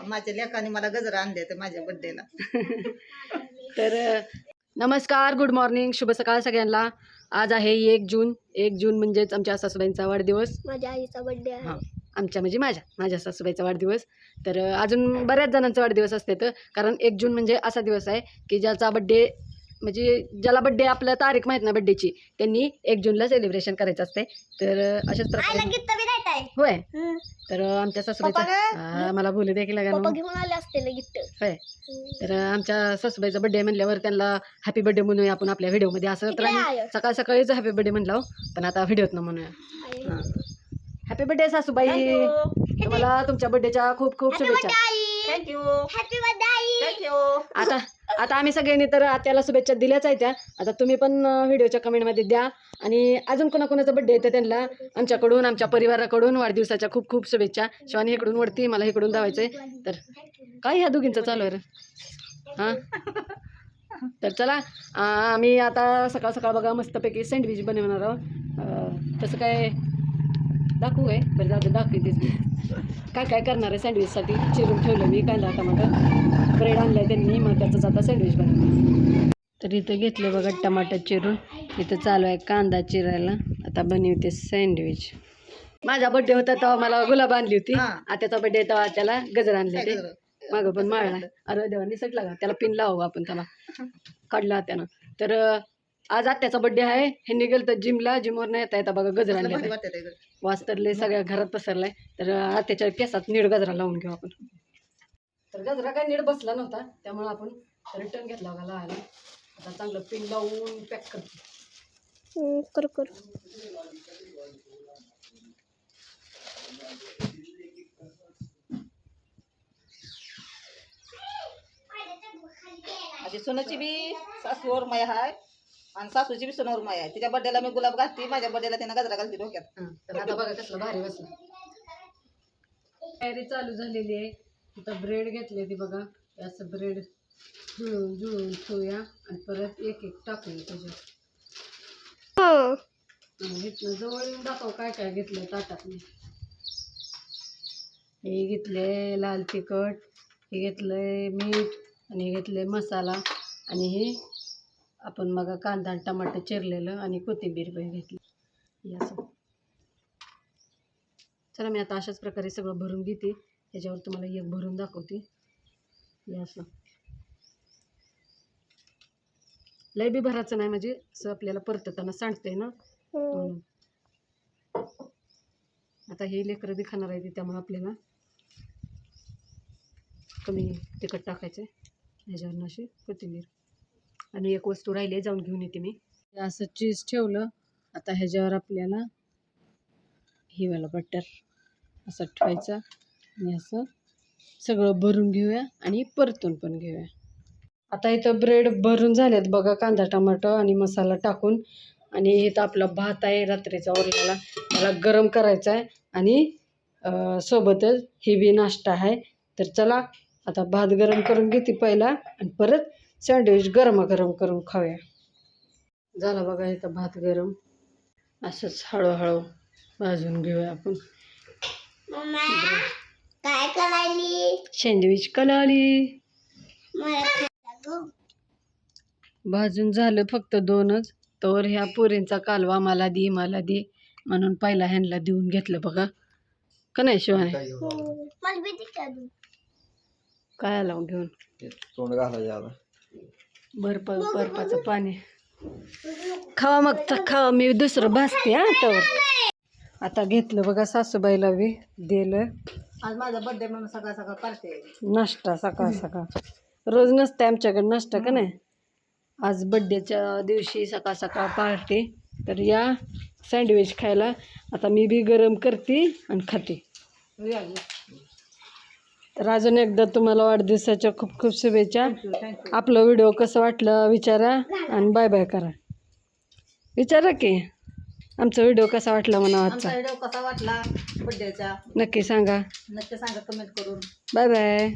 माझ्या लेकाने मला गजरा आणले तर माझ्या बर्थडेला. तर नमस्कार, गुड मॉर्निंग, शुभ सकाळ सगळ्यांना. आज आहे 1 जून. 1 जून म्हणजेच आमच्या सासूबाईंचा वाढदिवस. माझ्या आईचा बर्थडे आहे. हां, आमच्या म्हणजे माझ्या सासूबाईचा वाढदिवस. तर अजून बऱ्याच जणांचा वाढदिवस असते, तर कारण 1 जून म्हणजे असा दिवस आहे की ज्याचा बड्डे म्हणजे ज्याला बड्डे आपल्या तारीख माहीत ना बड्डेची, त्यांनी 1 जूनला सेलिब्रेशन करायचं असते. तर अशाच प्रकारे होय. तर आमच्या सासूबाईचा मला बोलू दे की पप्पा घेऊन आले असते गिफ्ट. होय. तर आमच्या सासूबाईचा बड्डे म्हणल्यावर त्यांना हॅपी बर्थडे म्हणूया आपण आपल्या व्हिडिओमध्ये. असं तर आम्ही सकाळ सकाळीच हॅपी बर्थडे म्हणलो, पण आता व्हिडिओत ना म्हणूया. हॅपी बर्थडे सासूबाई, तुम्हाला तुमच्या बर्थडेच्या खूप खूप शुभेच्छा. थँक्यू. Happy birthday. थँक्यू. आता आम्ही सगळ्यांनी तर त्याला शुभेच्छा दिल्याच आहेत त्या. आता तुम्ही पण व्हिडिओच्या कमेंटमध्ये द्या, आणि अजून कोणाकोणाचा बड्डे येतं त्यांना आमच्याकडून, आमच्या परिवाराकडून वाढदिवसाच्या खूप खूप शुभेच्छा. शिवानी इकडून वरती, मला इकडून धावायचं आहे. तर काय ह्या दोघींचं चालू आहे रे? हां, तर चला आम्ही आता सकाळ सकाळ बघा मस्तपैकी सँडविच बनवणार आहोत. तसं काय दाखवू आहे बरं, जाऊ दाखवतेच काय काय करणार आहे. सँडविचसाठी चिरून ठेवलं मी कांदा टमाटर, ब्रेड आणलं आहे त्यांनी, मग त्याचंच आता सँडविच बनवणार. तर इथं घेतलं बघा टमाटर चिरून, इथं चालू आहे कांदा चिरायला. आता बनवते सँडविच. माझा बड्डे होता तेव्हा मला गुलाब आणली होती. आत्याचा बड्डे तेव्हा त्याला गजर आणले ते मागं पण माळला. अरे देवा निसटला का, त्याला पिन लावू आपण, त्याला काढला त्यानं. तर आज आत्याचा बड्डे आहे. ह्यांनी गेलं तर जिमवर नाही येता बघा गजर आणले. वास तरले सगळ्या घरात पसरलाय. तर आत्याच्या केसात नीट गजरा लावून घेऊ आपण. तर गजरा काय नीट बसला नव्हता, त्यामुळे आपण रिटर्न घेतला बघा लावायला. आता चांगलं पिन लावून पॅक करतो. कर माझी सोनाची बी सासूवर माया आहे आणि सासूची बी सोनावर माया आहे. तिच्या बड्डेला मी गुलाब घालते, माझ्या बड्डेला तिनं गजरा घालते डोक्यात. तर आता बघा कसलं भारी बसलं. तयारी चालू झालेली आहे. इथं ब्रेड घेतले ती बघा, असं ब्रेड जुळून ठेवूया आणि परत एक एक टाकूया त्याच्यात. घेतलं जवळ येऊन दाखव काय काय घेतलं ताटात. हे घेतले लाल तिखट, हे घेतलंय मीठ, आणि हे घेतले मसाला, आणि हे आपण मग कांदा टमाटर चिरलेलं आणि कोथिंबीर पण घेतली. असं चला मी आता अशाच प्रकारे सगळं भरून घेते. त्याच्यावर तुम्हाला एक भरून दाखवते. असं लय बी भरायचं नाही, म्हणजे असं आपल्याला परतताना सांडतंय ना म्हणून. आता हे लेकरं बी खाणार आहे, त्यामुळे आपल्याला कमी तिखट टाकायचं आहे. ह्याच्यावर अशी कोथिंबीर, आणि एक वस्तू राहिली आहे, जाऊन घेऊन येते मी. असं चीज ठेवलं. आता ह्याच्यावर आपल्याला हिवाला बटर असं ठेवायचं आणि असं सगळं भरून घेऊया आणि परतून पण घेऊया. आता इथं ब्रेड भरून झालेत बघा, कांदा टमाटर आणि मसाला टाकून. आणि इथं आपला भात आहे रात्रीचा उरलेला, त्याला गरम करायचा आहे. आणि सोबतच हेवी नाश्ता आहे. तर चला आता भात गरम करून घेते पहिला, आणि परत सँडविच गरमागरम करून खाऊया. झाला बघा इथं भात गरम. असंच हळूहळू भाजून घेऊया आपण. काय करायली? सँडविच कलाली. भाजून झालं फक्त 2च. तर ह्या पोरींचा कालवा मला दे म्हणून पहिला ह्यांना देऊन घेतलं बघा, का नाही शिवाय? काय लावून घेऊन बर्फाचं पाणी खावा, मग खावा, मी दुसरं भाजते. तर आता घेतलं बघा सासूबाईला बी दिलं. आज माझा बर्थडे म्हणून सकाळ सकाळ पार्टी आहे. नाश्ता सकाळ सकाळ, रोज नसते आमच्याकडे नाश्ता, का नाही? आज बड्डेच्या दिवशी सकाळ सकाळ पार्टी. तर या सँडविच खायला. आता मी बी गरम करते आणि खाते. तर अजून एकदा तुम्हाला वाढदिवसाच्या खूप खूप शुभेच्छा. आपलं व्हिडिओ कसं वाटलं विचारा, आणि बाय बाय करा. विचारा की आमचा व्हिडिओ कसा वाटला म्हणा. आजचा व्हिडिओ कसा वाटला बर्थडेचा नक्की सांगा. नक्की सांगा कमेंट करून. Bye bye.